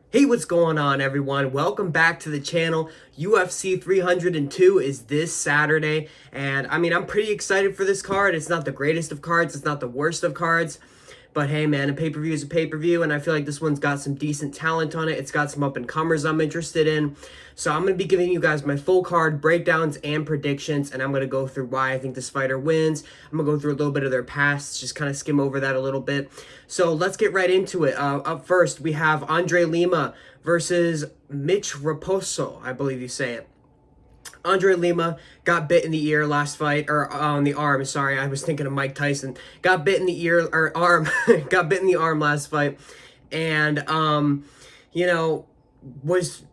Hey, what's going on, everyone? Welcome back to the channel. UFC 302 is this Saturday, and I'm pretty excited for this card. It's not the greatest of cards, it's not the worst of cards, but hey, man, a pay-per-view is a pay-per-view, and I feel like this one's got some decent talent on it. It's got some up-and-comers I'm interested in. So I'm going to be giving you guys my full card breakdowns and predictions, and I'm going to go through why I think this fighter wins. I'm going to go through a little bit of their past, just kind of skim over that a little bit. So let's get right into it. Up first, we have Andre Lima versus Mitch Raposo, I believe you say it. Andre Lima got bit in the ear last fight, or on the arm. Sorry, I was thinking of Mike Tyson. Got bit in the ear or arm. Got bit in the arm last fight, and was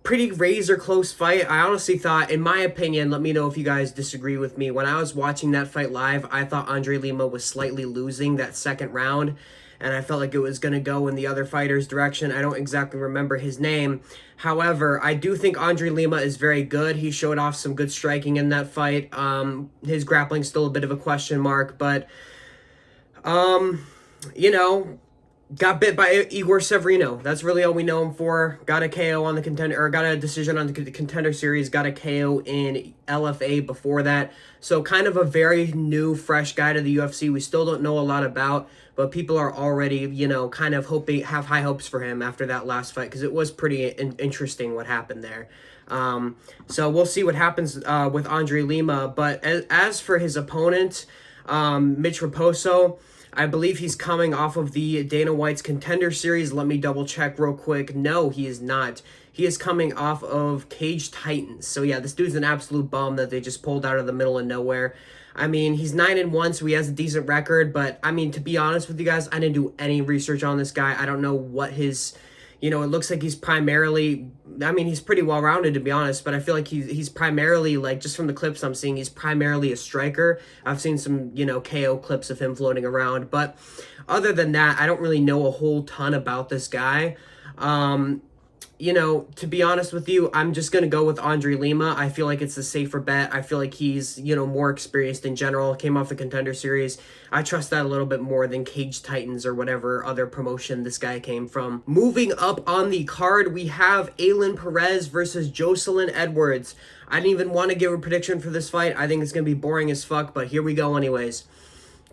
pretty razor close fight. I honestly thought, in my opinion, let me know if you guys disagree with me. When I was watching that fight live, I thought Andre Lima was slightly losing that second round, and I felt like it was going to go in the other fighter's direction. I don't exactly remember his name. However, I do think Andre Lima is very good. He showed off some good striking in that fight. His grappling's still a bit of a question mark, but you know, got bit by Igor Severino. That's really all we know him for. Got a KO on the contender, or got a decision on the contender series. Got a KO in LFA before that. So kind of a very new, fresh guy to the UFC. We still don't know a lot about, but people are already, kind of have high hopes for him after that last fight, because it was pretty interesting what happened there. So we'll see what happens with Andre Lima. But as for his opponent, Mitch Raposo, I believe he's coming off of the Dana White's Contender Series. Let me double check real quick. No, he is not. He is coming off of Cage Titans. So yeah, this dude's an absolute bum that they just pulled out of the middle of nowhere. He's 9-1, so he has a decent record. But to be honest with you guys, I didn't do any research on this guy. I don't know what his, it looks like he's primarily, he's pretty well-rounded, to be honest, but I feel like he's primarily, like, just from the clips I'm seeing, he's primarily a striker. I've seen some, KO clips of him floating around, but other than that, I don't really know a whole ton about this guy. To be honest with you, I'm just going to go with Andre Lima. I feel like it's a safer bet. I feel like he's, more experienced in general. Came off the Contender Series. I trust that a little bit more than Cage Titans or whatever other promotion this guy came from. Moving up on the card, we have Aylin Perez versus Jocelyn Edwards. I didn't even want to give a prediction for this fight. I think it's going to be boring as fuck, but here we go anyways.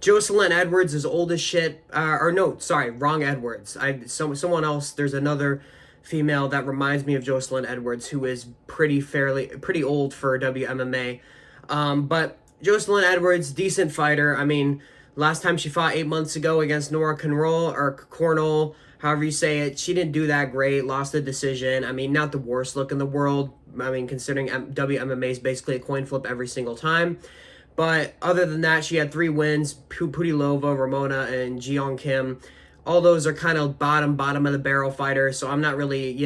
Jocelyn Edwards is old as shit. Wrong Edwards. Someone else, there's another female that reminds me of Jocelyn Edwards, who is pretty old for WMMA. But Jocelyn Edwards, decent fighter. Last time she fought 8 months ago against Nora Cornell, however you say it, she didn't do that great, lost the decision. Not the worst look in the world. Considering WMMA is basically a coin flip every single time. But other than that, she had 3 wins, Putilova, Ramona, and Jeong Kim. All those are kind of bottom of the barrel fighters, so I'm not really,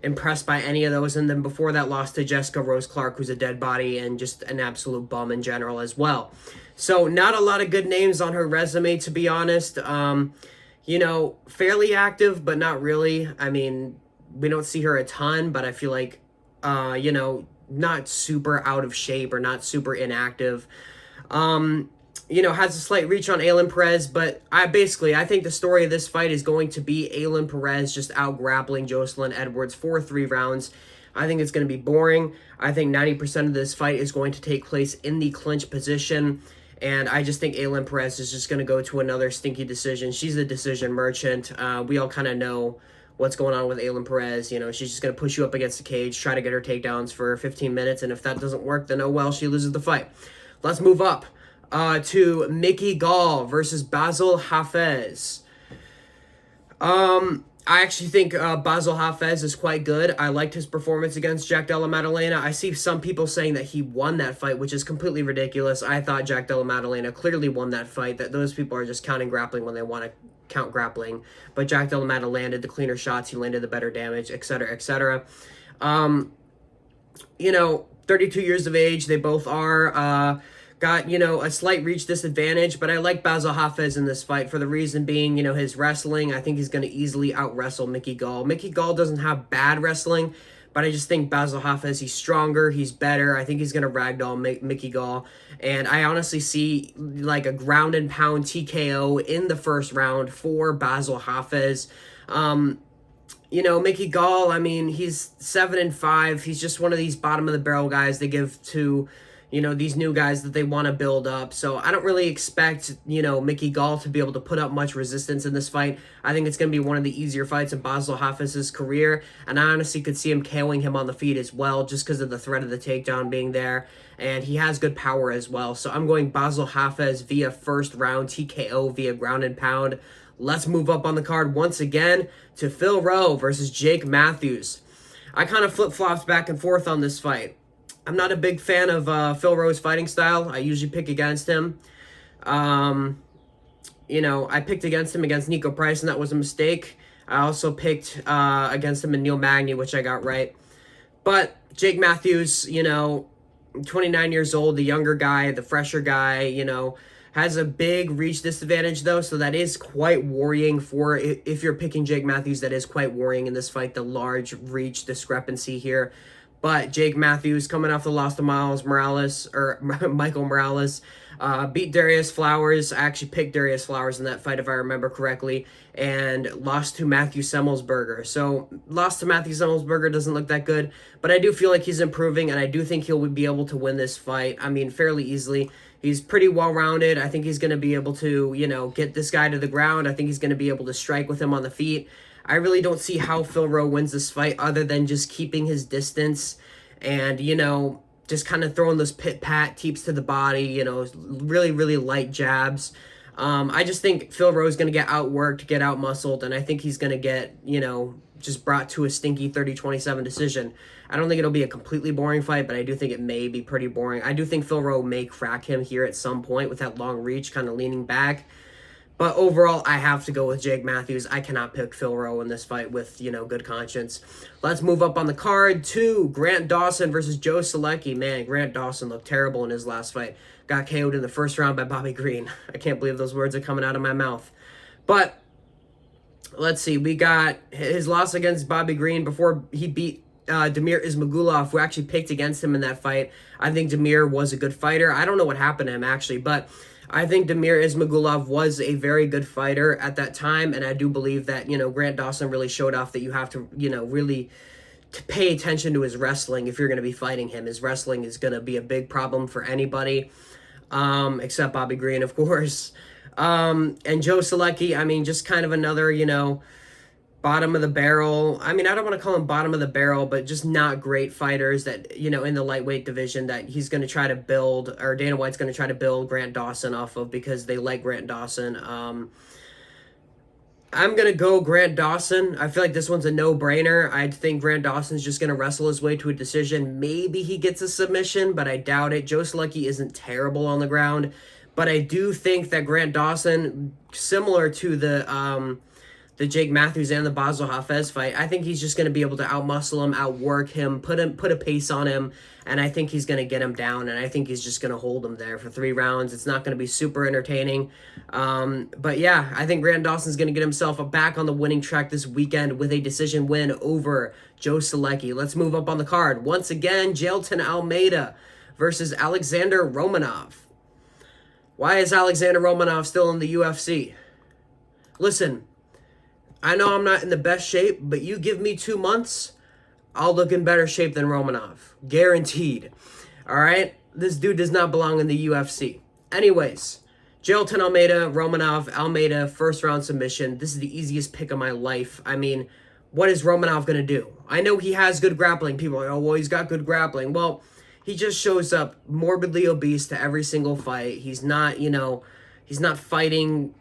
impressed by any of those. And then before that, lost to Jessica Rose Clark, who's a dead body and just an absolute bum in general as well. So not a lot of good names on her resume, to be honest. Fairly active, but not really. We don't see her a ton, but I feel like, not super out of shape or not super inactive. Has a slight reach on Aylin Perez, but I think the story of this fight is going to be Aylin Perez just out-grappling Jocelyn Edwards for 3 rounds. I think it's going to be boring. I think 90% of this fight is going to take place in the clinch position, and I just think Aylin Perez is just going to go to another stinky decision. She's a decision merchant. We all kind of know what's going on with Aylin Perez. She's just going to push you up against the cage, try to get her takedowns for 15 minutes, and if that doesn't work, then oh well, she loses the fight. Let's move up to Mickey Gall versus Basil Hafez. I actually think Basil Hafez is quite good. I liked his performance against Jack Della Maddalena. I see some people saying that he won that fight, which is completely ridiculous. I thought Jack Della Maddalena clearly won that fight, that those people are just counting grappling when they want to count grappling. But Jack Della Maddalena landed the cleaner shots, he landed the better damage, etc., etc. 32 years of age, they both are. Got, a slight reach disadvantage, but I like Basil Hafez in this fight for the reason being, his wrestling. I think he's going to easily out-wrestle Mickey Gall. Mickey Gall doesn't have bad wrestling, but I just think Basil Hafez, he's stronger, he's better. I think he's going to ragdoll Mickey Gall. And I honestly see, like, a ground and pound TKO in the first round for Basil Hafez. Mickey Gall, I mean, he's 7-5. He's just one of these bottom of the barrel guys they give to, these new guys that they want to build up. So I don't really expect, Mickey Gall to be able to put up much resistance in this fight. I think it's going to be one of the easier fights in Basel Hafez's career. And I honestly could see him KOing him on the feet as well, just because of the threat of the takedown being there. And he has good power as well. So I'm going Basel Hafez via first round TKO via ground and pound. Let's move up on the card once again to Phil Rowe versus Jake Matthews. I kind of flip-flopped back and forth on this fight. I'm not a big fan of Phil Rowe's fighting style. I usually pick against him. I picked against him against Nico Price, and that was a mistake. I also picked against him in Neil Magny, which I got right. But Jake Matthews, 29 years old, the younger guy, the fresher guy, has a big reach disadvantage, though, so that is quite worrying if you're picking Jake Matthews, that is quite worrying in this fight, the large reach discrepancy here. But Jake Matthews, coming off the loss to Michael Morales, beat Darius Flowers. I actually picked Darius Flowers in that fight, if I remember correctly, and lost to Matthew Semmelsberger. So, lost to Matthew Semmelsberger doesn't look that good, but I do feel like he's improving, and I do think he'll be able to win this fight, fairly easily. He's pretty well-rounded. I think he's going to be able to, get this guy to the ground. I think he's going to be able to strike with him on the feet. I really don't see how Phil Rowe wins this fight other than just keeping his distance and, just kind of throwing those pit-pat teeps to the body, really, really light jabs. I just think Phil Rowe's going to get outworked, get out-muscled, and I think he's going to get, just brought to a stinky 30-27 decision. I don't think it'll be a completely boring fight, but I do think it may be pretty boring. I do think Phil Rowe may crack him here at some point with that long reach, kind of leaning back. But overall, I have to go with Jake Matthews. I cannot pick Phil Rowe in this fight with, good conscience. Let's move up on the card to Grant Dawson versus Joe Selecki. Man, Grant Dawson looked terrible in his last fight. Got KO'd in the first round by Bobby Green. I can't believe those words are coming out of my mouth. But let's see. We got his loss against Bobby Green before he beat Damir Ismagulov, who actually picked against him in that fight. I think Damir was a good fighter. I don't know what happened to him, actually, but I think Damir Ismagulov was a very good fighter at that time, and I do believe that, Grant Dawson really showed off that you have to, really to pay attention to his wrestling if you're going to be fighting him. His wrestling is going to be a big problem for anybody, except Bobby Green, of course. And Joe Selecki, just kind of another, bottom of the barrel. I don't want to call him bottom of the barrel, but just not great fighters that, in the lightweight division that he's going to try to build, or Dana White's going to try to build Grant Dawson off of because they like Grant Dawson. I'm going to go Grant Dawson. I feel like this one's a no-brainer. I think Grant Dawson's just going to wrestle his way to a decision. Maybe he gets a submission, but I doubt it. Joe Selecki isn't terrible on the ground, but I do think that Grant Dawson, similar to the Jake Matthews and the Basel Hafez fight, I think he's just going to be able to outmuscle him, outwork him, put a pace on him, and I think he's going to get him down, and I think he's just going to hold him there for 3 rounds. It's not going to be super entertaining. But yeah, I think Grant Dawson's going to get himself back on the winning track this weekend with a decision win over Joe Selecki. Let's move up on the card. Once again, Jailton Almeida versus Alexander Romanov. Why is Alexander Romanov still in the UFC? Listen, I know I'm not in the best shape, but you give me 2 months, I'll look in better shape than Romanov. Guaranteed. All right? This dude does not belong in the UFC. Anyways, Jailton Almeida, Romanov, Almeida, first round submission. This is the easiest pick of my life. What is Romanov going to do? I know he has good grappling. People are like, oh, well, he's got good grappling. Well, he just shows up morbidly obese to every single fight. He's not, he's not fighting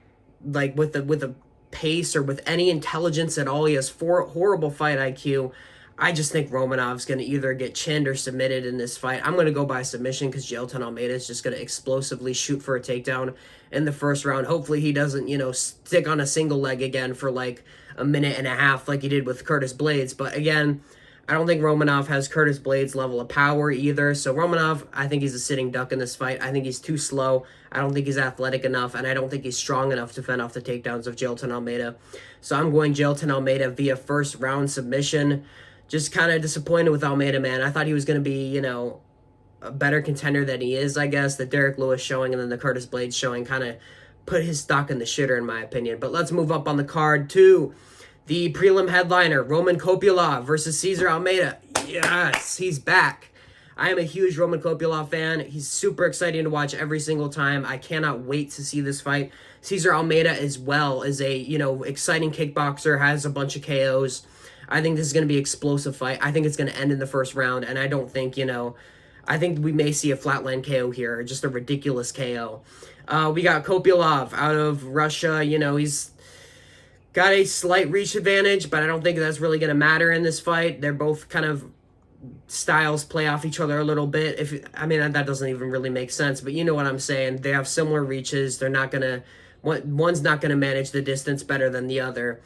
like with a pace or with any intelligence at all. He has horrible fight IQ. I just think Romanov's going to either get chinned or submitted in this fight. I'm going to go by submission because Jailton Almeida is just going to explosively shoot for a takedown in the first round. Hopefully he doesn't, stick on a single leg again for like a minute and a half like he did with Curtis Blades. But again, I don't think Romanov has Curtis Blades' level of power either. So Romanov, I think he's a sitting duck in this fight. I think he's too slow. I don't think he's athletic enough, and I don't think he's strong enough to fend off the takedowns of Jailton Almeida. So I'm going Jailton Almeida via first round submission. Just kind of disappointed with Almeida, man. I thought he was going to be, a better contender than he is, I guess. The Derek Lewis showing and then the Curtis Blades showing kind of put his stock in the shitter, in my opinion. But let's move up on the card to The prelim headliner, Roman Kopylov versus Cesar Almeida. Yes, he's back. I am a huge Roman Kopylov fan. He's super exciting to watch every single time. I cannot wait to see this fight. Cesar Almeida as well is a, exciting kickboxer, has a bunch of KOs. I think this is going to be an explosive fight. I think it's going to end in the first round, and I don't think, I think we may see a flatline KO here, just a ridiculous KO. We got Kopylov out of Russia. He's got a slight reach advantage, but I don't think that's really going to matter in this fight. They're both kind of styles play off each other a little bit. That doesn't even really make sense, but you know what I'm saying. They have similar reaches. They're not going to, one's not going to manage the distance better than the other.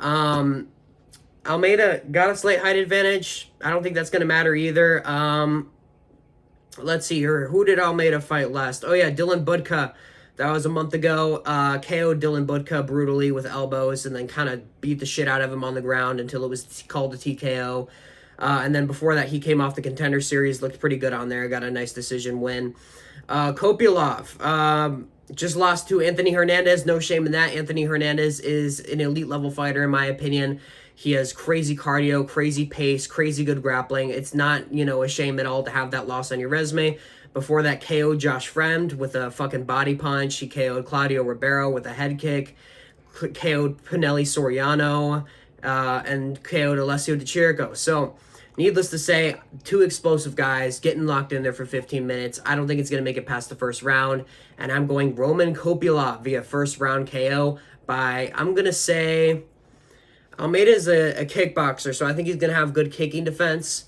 Almeida got a slight height advantage. I don't think that's going to matter either. Let's see here. Who did Almeida fight last? Oh, yeah, Dylan Budka. That was a month ago. KO'd Dylan Budka brutally with elbows and then kind of beat the shit out of him on the ground until it was called a TKO. And then before that, he came off the Contender Series, looked pretty good on there, got a nice decision win. Kopylov just lost to Anthony Hernandez. No shame in that. Anthony Hernandez is an elite level fighter, in my opinion. He has crazy cardio, crazy pace, crazy good grappling. It's not, a shame at all to have that loss on your resume. Before that, KO'd Josh Fremd with a fucking body punch. He KO'd Claudio Ribeiro with a head kick. KO'd Pinelli Soriano. And KO'd Alessio Di Chirico. So, needless to say, two explosive guys getting locked in there for 15 minutes. I don't think it's going to make it past the first round. And I'm going Roman Kopylov via first round KO by, I'm going to say, Almeida is a kickboxer, so I think he's going to have good kicking defense.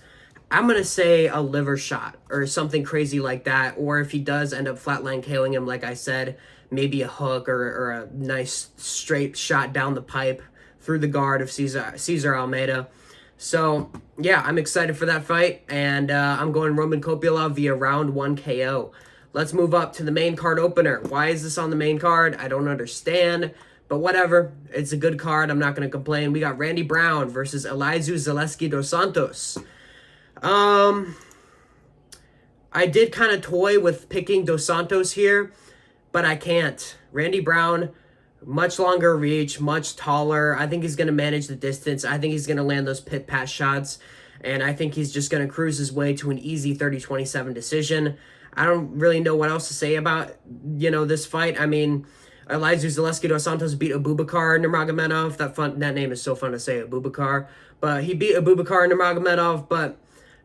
I'm going to say a liver shot or something crazy like that. Or if he does end up flatline KOing him, like I said, maybe a hook or a nice straight shot down the pipe through the guard of Cesar Almeida. So, yeah, I'm excited for that fight, and I'm going Roman Kopylov via round 1 KO. Let's move up to the main card opener. Why is this on the main card? I don't understand, but whatever. It's a good card. I'm not going to complain. We got Randy Brown versus Elizeu Zaleski dos Santos. I did kind of toy with picking dos Santos here, but I can't. Randy Brown, much longer reach, much taller. I think he's going to manage the distance. I think he's going to land those pit-pat shots. And I think he's just going to cruise his way to an easy 30-27 decision. I don't really know what else to say about, this fight. Elizeu Zaleski dos Santos beat Abubakar Nurmagomedov. That name is so fun to say, Abubakar. But he beat Abubakar Nurmagomedov. But,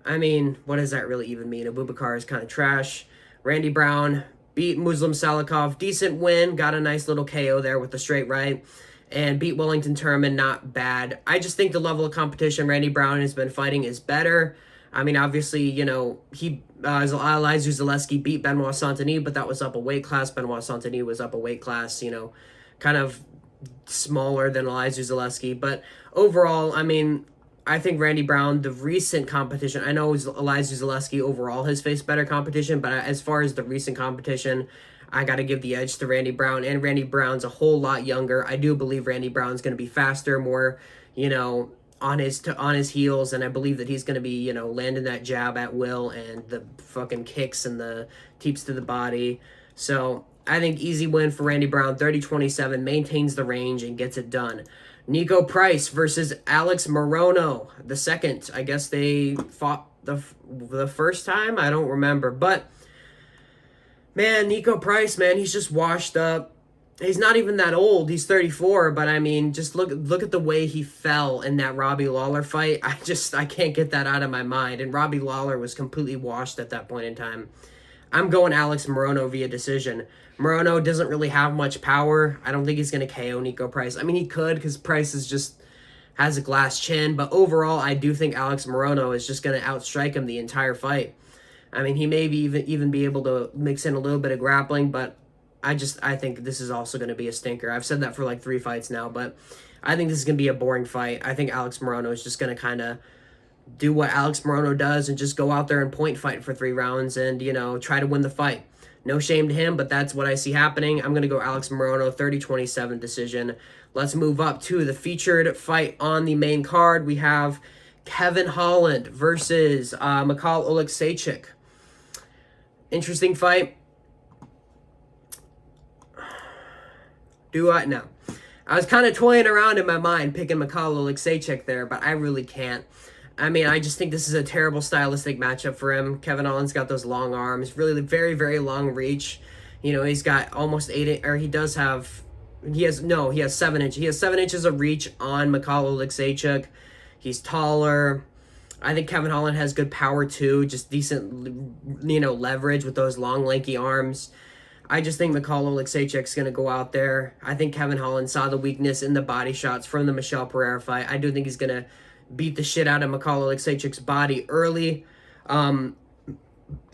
what does that really even mean? Abubakar is kind of trash. Randy Brown beat Muslim Salikov. Decent win. Got a nice little KO there with the straight right. And beat Wellington Turman. Not bad. I just think the level of competition Randy Brown has been fighting is better. Obviously, Elizeu Zaleski beat Benoit Saint-Denis, but that was up a weight class. Benoit Saint-Denis was up a weight class, kind of smaller than Elizeu Zaleski. But overall, I think Randy Brown, the recent competition, I know Elizeu Zaleski overall has faced better competition, but as far as the recent competition, I got to give the edge to Randy Brown, and Randy Brown's a whole lot younger. I do believe Randy Brown's going to be faster, more, on his heels, and I believe that he's going to be, landing that jab at will and the fucking kicks and the teeps to the body. So I think easy win for Randy Brown, 30-27, maintains the range and gets it done. Nico Price versus Alex Morono, the second. I guess they fought the first time. I don't remember, but man, Nico Price, man, he's just washed up. He's not even that old. He's 34, but just look at the way he fell in that Robbie Lawler fight. I can't get that out of my mind. And Robbie Lawler was completely washed at that point in time. I'm going Alex Morono via decision. Morono doesn't really have much power. I don't think he's going to KO Nico Price. He could, because Price has a glass chin, but overall, I do think Alex Morono is just going to outstrike him the entire fight. He may even be able to mix in a little bit of grappling, but I think this is also going to be a stinker. I've said that for like 3 fights now, but I think this is going to be a boring fight. I think Alex Morono is just going to kind of do what Alex Morono does and just go out there and point fight for 3 rounds and, try to win the fight. No shame to him, but that's what I see happening. I'm going to go Alex Morono, 30-27 decision. Let's move up to the featured fight on the main card. We have Kevin Holland versus Mikhail Oleksiejczuk. Interesting fight. No. I was kind of toying around in my mind picking Makhachev Alexejczyk there, but I really can't. I mean, I just think this is a terrible stylistic matchup for him. Kevin Holland's got those long arms, really very, very long reach. You know, he's got almost 8, or he does have, he has 7 inches. He has 7 inches of reach on Makhachev Alexejczyk. He's taller. I think Kevin Holland has good power too, just decent, leverage with those long, lanky arms. I just think Makhachev Alexejczyk's going to go out there. I think Kevin Holland saw the weakness in the body shots from the Michel Pereira fight. I do think he's going to beat the shit out of Makhachev Alexejczyk's body early.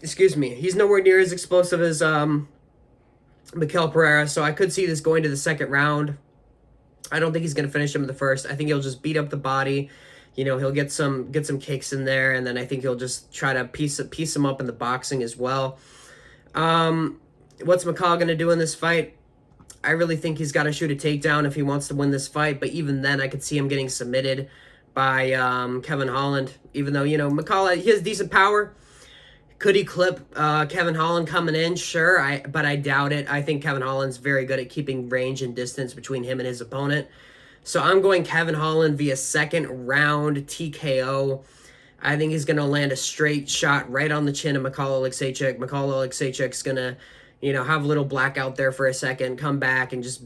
He's nowhere near as explosive as Michel Pereira, so I could see this going to the second round. I don't think he's going to finish him in the first. I think he'll just beat up the body. He'll get some kicks in there, and then I think he'll just try to piece him up in the boxing as well. What's McCall going to do in this fight? I really think he's got to shoot a takedown if he wants to win this fight, but even then I could see him getting submitted by Kevin Holland, even though, McCall, he has decent power. Could he clip Kevin Holland coming in? Sure, but I doubt it. I think Kevin Holland's very good at keeping range and distance between him and his opponent. So I'm going Kevin Holland via second round TKO. I think he's going to land a straight shot right on the chin of Makhachev Alexejczyk. Makhachev Alexejczyk's going to, have a little blackout there for a second, come back and just,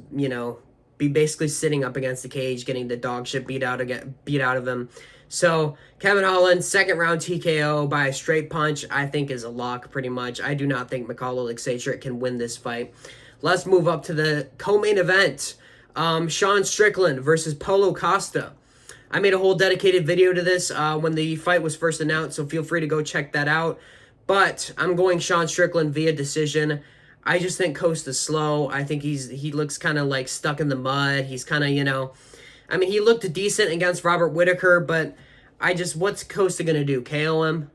be basically sitting up against the cage, getting the dog shit beat out of him. So Kevin Holland, second round TKO by a straight punch, I think is a lock pretty much. I do not think Makhachev Alexejczyk can win this fight. Let's move up to the co-main event. Sean Strickland versus Paulo Costa. I made a whole dedicated video to this when the fight was first announced, so feel free to go check that out. But I'm going Sean Strickland via decision. I just think Costa's slow. I think he looks kind of like stuck in the mud. He's kind of, he looked decent against Robert Whittaker, but what's Costa going to do? KO him?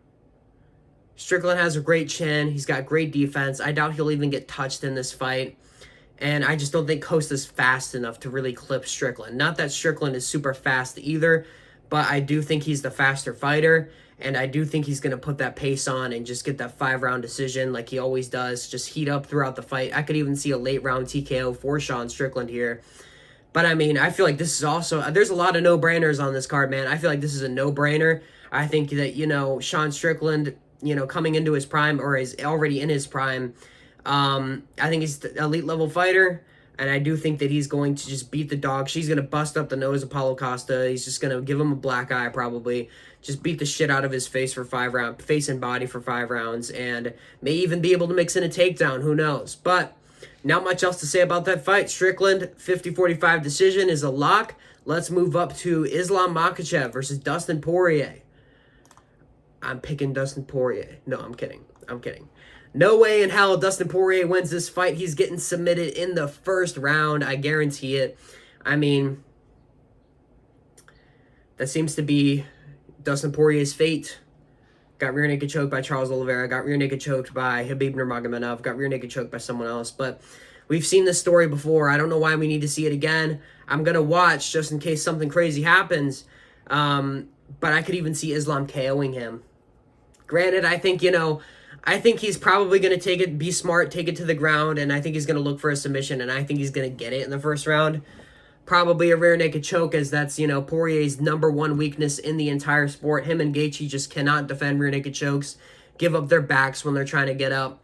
Strickland has a great chin. He's got great defense. I doubt he'll even get touched in this fight. And I just don't think Costa's fast enough to really clip Strickland. Not that Strickland is super fast either, but I do think he's the faster fighter. And I do think he's going to put that pace on and just get that 5-round decision like he always does. Just heat up throughout the fight. I could even see a late round TKO for Sean Strickland here. But I feel like this is also, there's a lot of no-brainers on this card, man. I feel like this is a no-brainer. I think that, Sean Strickland, coming into his prime, or is already in his prime, I think he's an elite level fighter, and I do think that he's going to just beat the dog. She's going to bust up the nose of Paulo Costa. He's just going to give him a black eye, probably. Just beat the shit out of his face and body for 5 rounds, and may even be able to mix in a takedown. Who knows? But not much else to say about that fight. Strickland, 50-45 decision is a lock. Let's move up to Islam Makhachev versus Dustin Poirier. I'm picking Dustin Poirier. No, I'm kidding. No way in hell Dustin Poirier wins this fight. He's getting submitted in the first round. I guarantee it. That seems to be Dustin Poirier's fate. Got rear naked choked by Charles Oliveira. Got rear naked choked by Khabib Nurmagomedov. Got rear naked choked by someone else. But we've seen this story before. I don't know why we need to see it again. I'm going to watch just in case something crazy happens. But I could even see Islam KOing him. Granted, I think he's probably going to be smart, take it to the ground, and I think he's going to look for a submission, and I think he's going to get it in the first round. Probably a rear naked choke, as that's, Poirier's #1 weakness in the entire sport. Him and Gaethje just cannot defend rear naked chokes, give up their backs when they're trying to get up.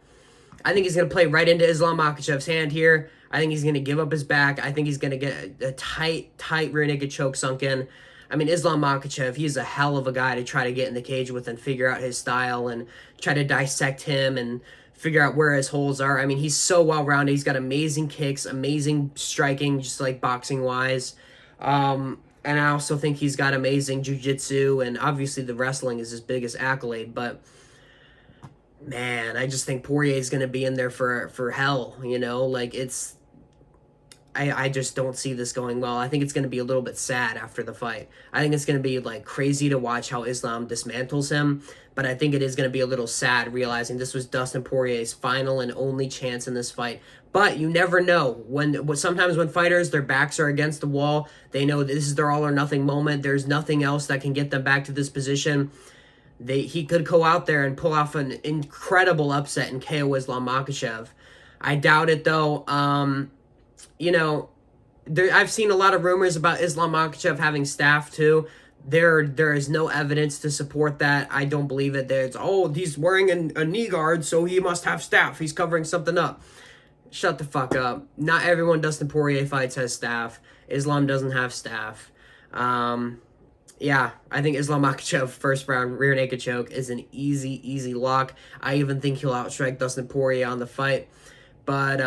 I think he's going to play right into Islam Makhachev's hand here. I think he's going to give up his back. I think he's going to get a tight rear naked choke sunk in. Islam Makhachev, he's a hell of a guy to try to get in the cage with and figure out his style and try to dissect him and figure out where his holes are. He's so well-rounded. He's got amazing kicks, amazing striking, just like boxing-wise. And I also think he's got amazing jiu-jitsu, and obviously the wrestling is his biggest accolade. But, man, I just think Poirier's going to be in there for hell, I just don't see this going well. I think it's going to be a little bit sad after the fight. I think it's going to be crazy to watch how Islam dismantles him, but I think it is going to be a little sad realizing this was Dustin Poirier's final and only chance in this fight. But you never know. Sometimes when fighters, their backs are against the wall, they know this is their all or nothing moment. There's nothing else that can get them back to this position. He could go out there and pull off an incredible upset and KO Islam Makhachev. I doubt it though. I've seen a lot of rumors about Islam Makhachev having staph too. There is no evidence to support that. I don't believe it. There's, oh, he's wearing a knee guard, so he must have staph. He's covering something up. Shut the fuck up. Not everyone Dustin Poirier fights has staph. Islam doesn't have staph. Yeah, I think Islam Makhachev first round rear naked choke is an easy lock. I even think he'll outstrike Dustin Poirier on the fight. But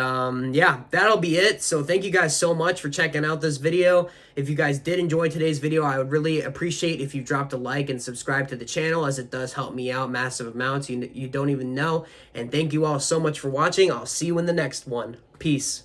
yeah, that'll be it. So thank you guys so much for checking out this video. If you guys did enjoy today's video, I would really appreciate if you dropped a like and subscribe to the channel, as it does help me out massive amounts. You don't even know. And thank you all so much for watching. I'll see you in the next one. Peace.